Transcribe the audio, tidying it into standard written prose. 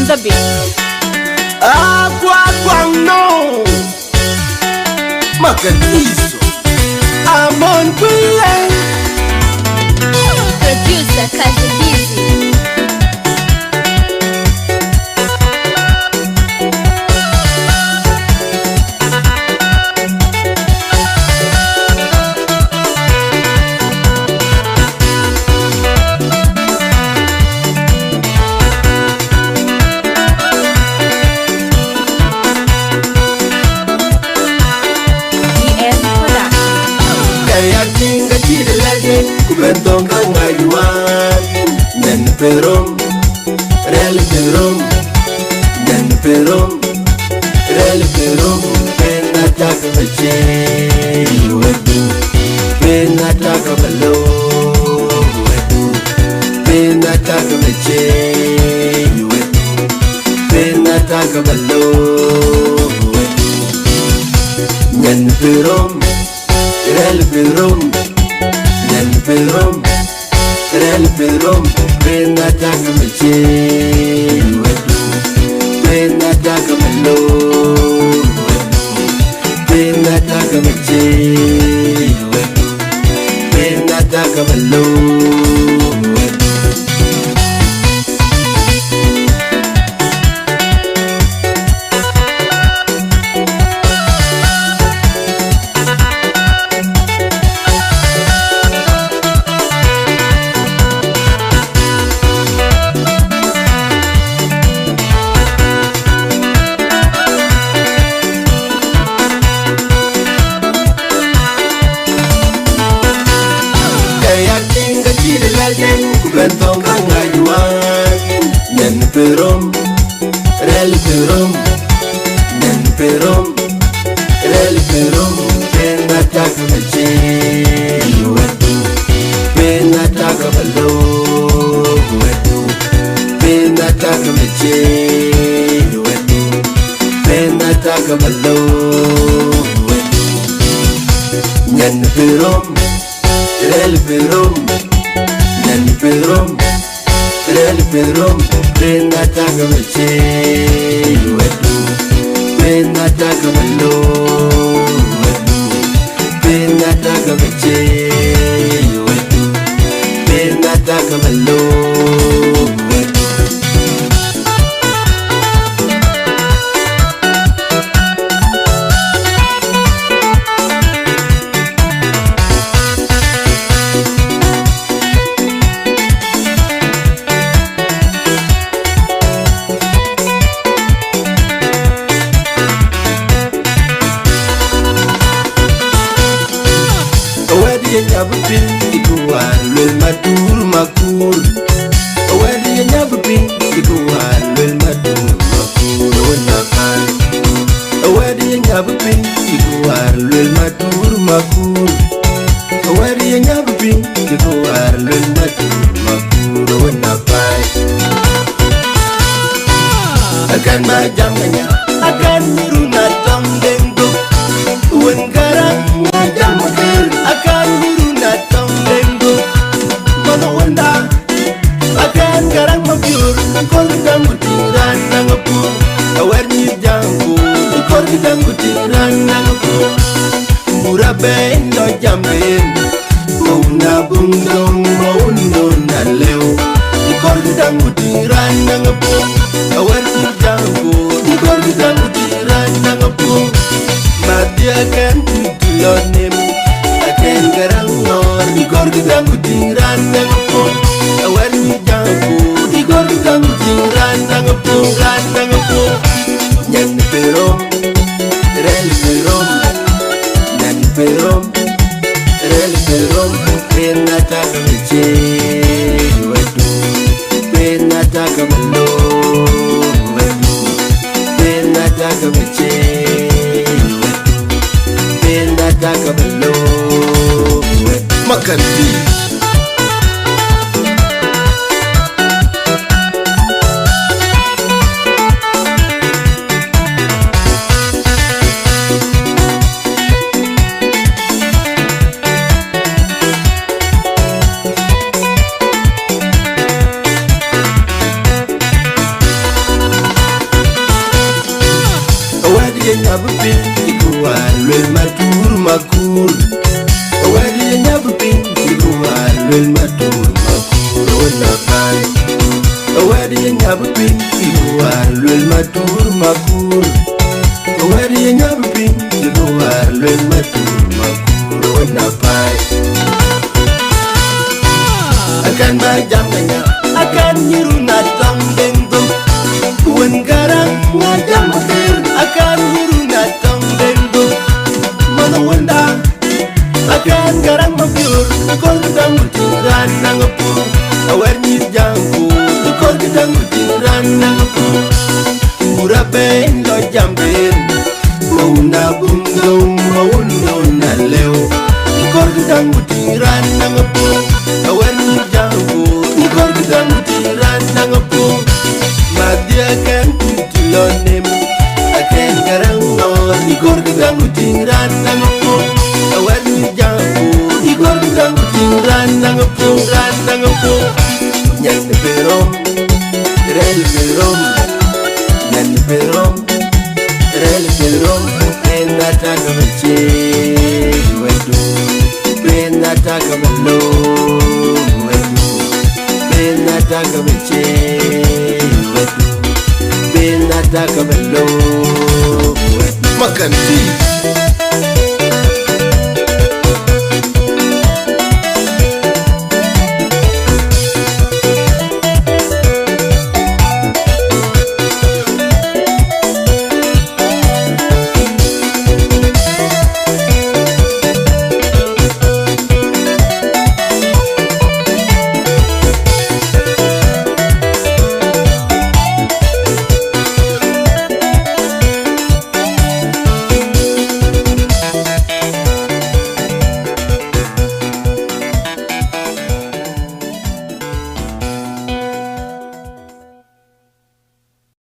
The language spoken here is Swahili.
the beat. Agua no Macanizo Amon Quille Producer Kazi Busy. Kubentong kang ayuan Nen perom Rel perom Nen perom Rel perom Penata kabache Wedu Penata kabalo Wedu Penata kabache Wedu Penata kabalo Wedu Nen perom Rel perom Nen perom, rel perom, pena daga meche, wedu, pena daga melo, wedu, pena daga meche, wedu, pena daga melo, wedu. Kubentong kang ayuan Nen perom, rel perom Nen perom, rel perom Pena taga meche Wedu, pena taga balo Wedu, pena taga meche Wedu, pena taga balo Wedu Nen perom, rel perom Nen perom, rel perom, pena taga meche, wedu, pena taga malo, wedu, pena taga meche, wedu, pena taga malo, wedu. Nyabupin ikuan lel matur makul Awadi nyabupin ikuan lel matur makul Wanakan Awadi nyabupin ikuan lel matur makul Awadi nyabupin ikuan lel matur makul Wanakan Akan majamnya akan nurunat tong denggo Wen garang ngajam maker akan nurunat tong denggo Mana wanda akan garang mabiur Kol gedang gutiran nangapur Awer nyidangku Kol gedang gutiran nangapur Mura ben no jamben Mau nabung dong mau nona lew Kol gedang gutiran nangapur Awer nyidangku Kol gedang gutiran nangapur Mati akan tutulonem Akan garang ngor Ikor gedang gutiran nangapur Awer nyidangku Ikor gedang gutiran nangapur Nangapur Nyan perom Rel perom Nyan perom Rel perom Pena taga meche Wedu Pena taga malo Wedu Pena taga meche Wedu Pena taga malo Wedu Makan di wena pai Awadi nyabupin Ibuar lul matur makur Awadi nyabupin Ibuar lul matur makur wena pai Akan majam kanya Akan nyiru natang dengdom Wen garang ngajam makir Akan nyiru natang dengdom Mana wenda Akan garang mabiur Kol gedang utiran nangepung Awar nyir jangku Kol gedang utiran nangepung Mura ben lo jambin Mauna bungdong Mauna lew Kol gedang utiran nangepung Awar nyir jangku Kol gedang utiran nangepung Madia kan utilonem Akan garang ngon Kol gedang utiran nangepung Awar nyir jangku Kol gedang utiran nangepung Nyan berom Rel berom Nyan berom Rel berom Enata kamache Wedu Enata kamalo Wedu Enata kamache Wedu Enata kamalo Wedu Makan tea